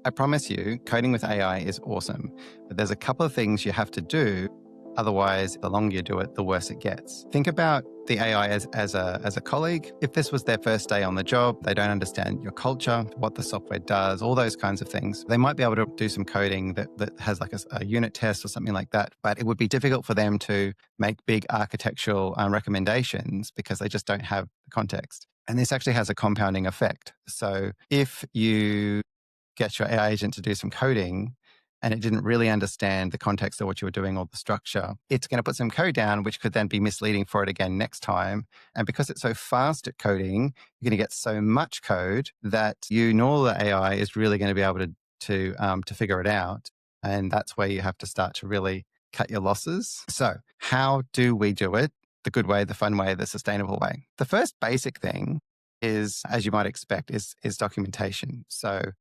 I promise you, coding with AI is awesome, but there's a couple of things you have to do. Otherwise, the longer you do it, the worse it gets. Think about the AI as a colleague. If this was their first day on the job, they don't understand your culture, what the software does, all those kinds of things. They might be able to do some coding that has like a unit test or something like that, but it would be difficult for them to make big architectural recommendations because they just don't have the context. And this actually has a compounding effect. So if you get your AI agent to do some coding and it didn't really understand the context of what you were doing or the structure, it's going to put some code down, which could then be misleading for it again next time. And because it's so fast at coding, you're going to get so much code that you nor the AI is really going to be able to figure it out. And that's where you have to start to really cut your losses. So how do we do it? The good way, the fun way, the sustainable way. The first basic thing is, as you might expect, is documentation. So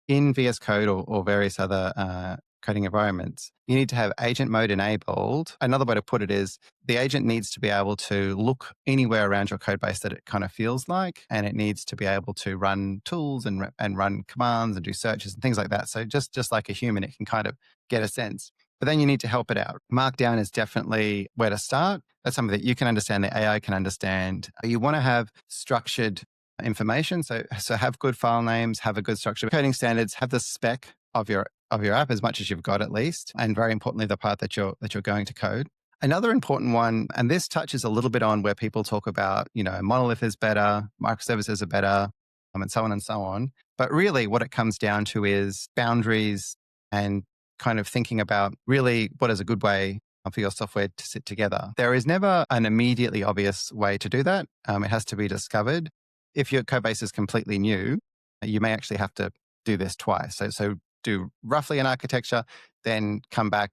in VS Code or various other coding environments, you need to have agent mode enabled. Another way to put it is the agent needs to be able to look anywhere around your code base that it kind of feels like, and it needs to be able to run tools and run commands and do searches and things like that. So just like a human, it can kind of get a sense. But then you need to help it out. Markdown is definitely where to start. That's something that you can understand, the AI can understand. You want to have structured information. So have good file names, have a good structure, coding standards, have the spec of your app as much as you've got at least, and very importantly, the part that you're going to code. Another important one, and this touches a little bit on where people talk about, monolith is better, microservices are better, and so on and so on. But really what it comes down to is boundaries and kind of thinking about really what is a good way for your software to sit together. There is never an immediately obvious way to do that. It has to be discovered. If your code base is completely new, you may actually have to do this twice. So do roughly an architecture, then come back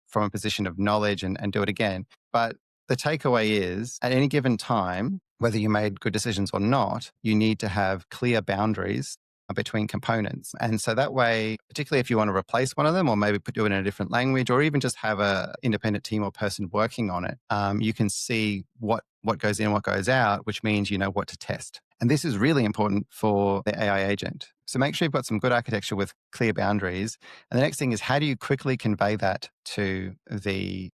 from a position of knowledge and do it again. But the takeaway is at any given time, whether you made good decisions or not, you need to have clear boundaries between components. And so that way, particularly if you want to replace one of them or maybe do it in a different language or even just have a independent team or person working on it, you can see what goes in, what goes out, which means you know what to test. And this is really important for the AI agent. So make sure you've got some good architecture with clear boundaries. And the next thing is, how do you quickly convey that to the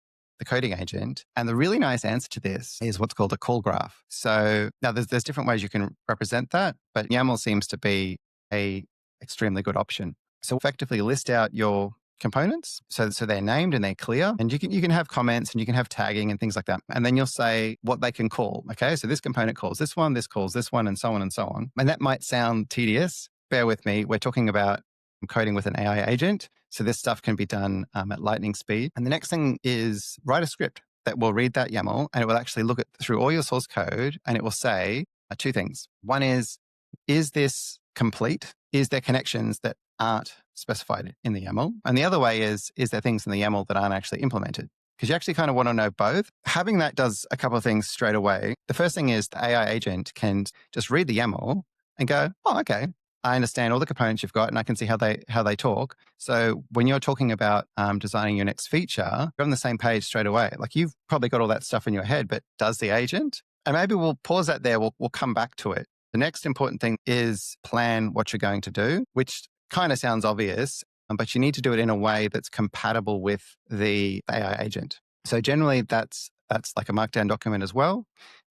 coding agent? And the really nice answer to this is what's called a call graph. So now there's different ways you can represent that, but YAML seems to be a extremely good option. So effectively list out your components. So they're named and they're clear, and you can have comments and you can have tagging and things like that. And then you'll say what they can call. Okay. So this component calls this one, this calls this one, and so on and so on. And that might sound tedious. Bear with me. We're talking about coding with an AI agent. So this stuff can be done at lightning speed. And the next thing is write a script that will read that YAML and it will actually look through all your source code and it will say two things. One is this complete? Is there connections that aren't specified in the YAML? And the other way is there things in the YAML that aren't actually implemented? Because you actually kind of want to know both. Having that does a couple of things straight away. The first thing is the AI agent can just read the YAML and go, oh, okay, I understand all the components you've got and I can see how they talk. So when you're talking about designing your next feature, you're on the same page straight away. Like you've probably got all that stuff in your head, but does the agent? And maybe we'll pause that there. We'll come back to it. The next important thing is plan what you're going to do, which kind of sounds obvious, but you need to do it in a way that's compatible with the AI agent. So generally that's like a markdown document as well.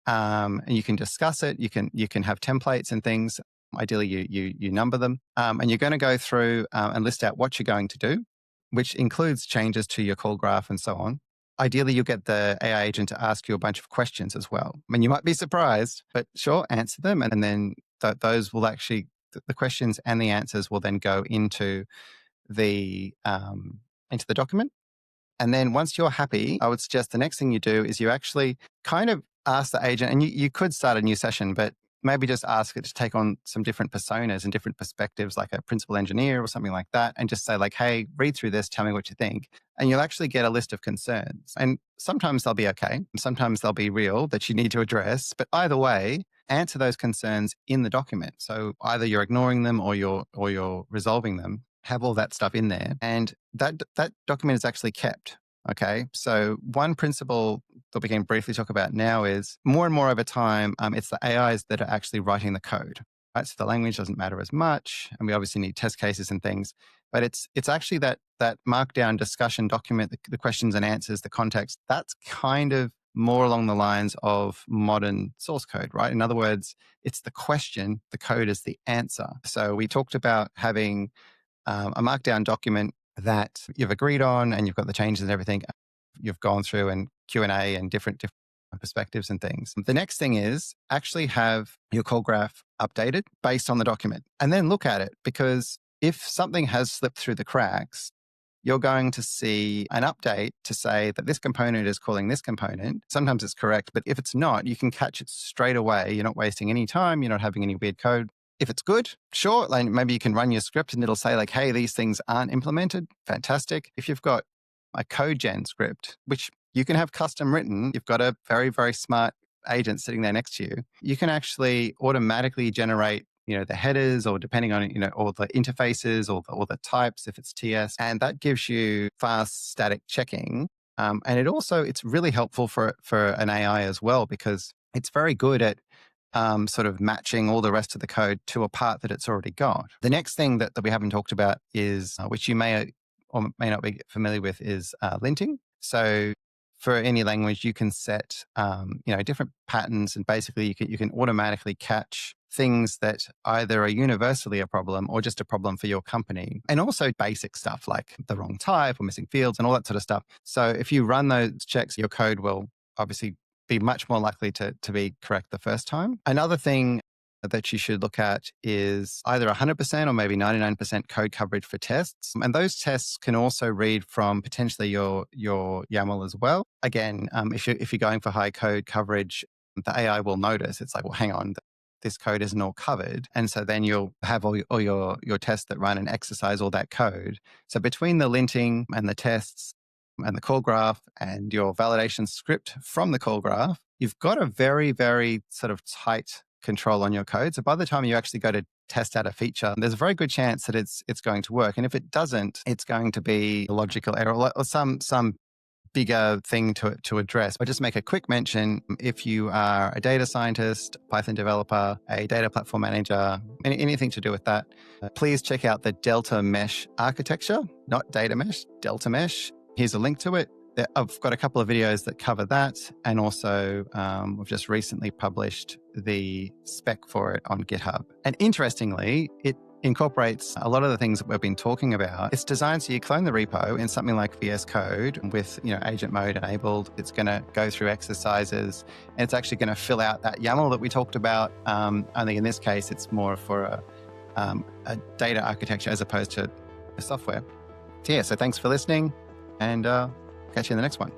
And you can discuss it. You can have templates and things. Ideally, you number them. And you're going to go through and list out what you're going to do, which includes changes to your call graph and so on. Ideally, you'll get the AI agent to ask you a bunch of questions as well. I mean, you might be surprised, but sure, answer them. And then those will actually, the questions and the answers will then go into the document. And then once you're happy, I would suggest the next thing you do is you actually kind of ask the agent, and you could start a new session, but maybe just ask it to take on some different personas and different perspectives, like a principal engineer or something like that, and just say like, hey, read through this, tell me what you think. And you'll actually get a list of concerns. And sometimes they'll be okay. And sometimes they'll be real that you need to address. But either way, answer those concerns in the document. So either you're ignoring them or you're resolving them. Have all that stuff in there. And that document is actually kept. Okay, so one principle that we can briefly talk about now is more and more over time, it's the AIs that are actually writing the code. right? So the language doesn't matter as much, and we obviously need test cases and things. But it's actually that markdown discussion document, the questions and answers, the context. That's kind of more along the lines of modern source code, right? In other words, it's the question, the code is the answer. So we talked about having a markdown document that you've agreed on, and you've got the changes and everything. You've gone through and Q&A and different perspectives and things. The next thing is actually have your call graph updated based on the document, and then look at it, because if something has slipped through the cracks, you're going to see an update to say that this component is calling this component. Sometimes it's correct, but if it's not, you can catch it straight away. You're not wasting any time. You're not having any weird code. If it's good, sure, like maybe you can run your script and it'll say like, hey, these things aren't implemented. Fantastic. If you've got a code gen script, which you can have custom written, you've got a very, very smart agent sitting there next to you, you can actually automatically generate the headers, or depending on, all the interfaces or the types, if it's TS, and that gives you fast static checking. And it's really helpful for an AI as well, because it's very good at sort of matching all the rest of the code to a part that it's already got. The next thing that we haven't talked about is, which you may or may not be familiar with, is linting. So for any language, you can set different patterns, and basically you can automatically catch things that either are universally a problem or just a problem for your company. And also basic stuff like the wrong type or missing fields and all that sort of stuff. So if you run those checks, your code will obviously be much more likely to be correct the first time. Another thing that you should look at is either 100% or maybe 99% code coverage for tests. And those tests can also read from potentially your YAML as well. Again, if you're going for high code coverage, the AI will notice. It's like, well, hang on, this code isn't all covered. And so then you'll have all your tests that run and exercise all that code. So between the linting and the tests and the call graph and your validation script from the call graph, you've got a very, very sort of tight control on your code. So by the time you actually go to test out a feature, there's a very good chance that it's going to work. And if it doesn't, it's going to be a logical error or some bigger thing to address. But just make a quick mention, if you are a data scientist, Python developer, a data platform manager, anything to do with that, please check out the Delta Mesh architecture, not data mesh, Delta Mesh. Here's a link to it. I've got a couple of videos that cover that. And also we've just recently published the spec for it on GitHub. And interestingly, it incorporates a lot of the things that we've been talking about. It's designed so you clone the repo in something like VS Code with agent mode enabled. It's going to go through exercises, and it's actually going to fill out that YAML that we talked about. Only in this case, it's more for a data architecture as opposed to a software. So thanks for listening, and catch you in the next one.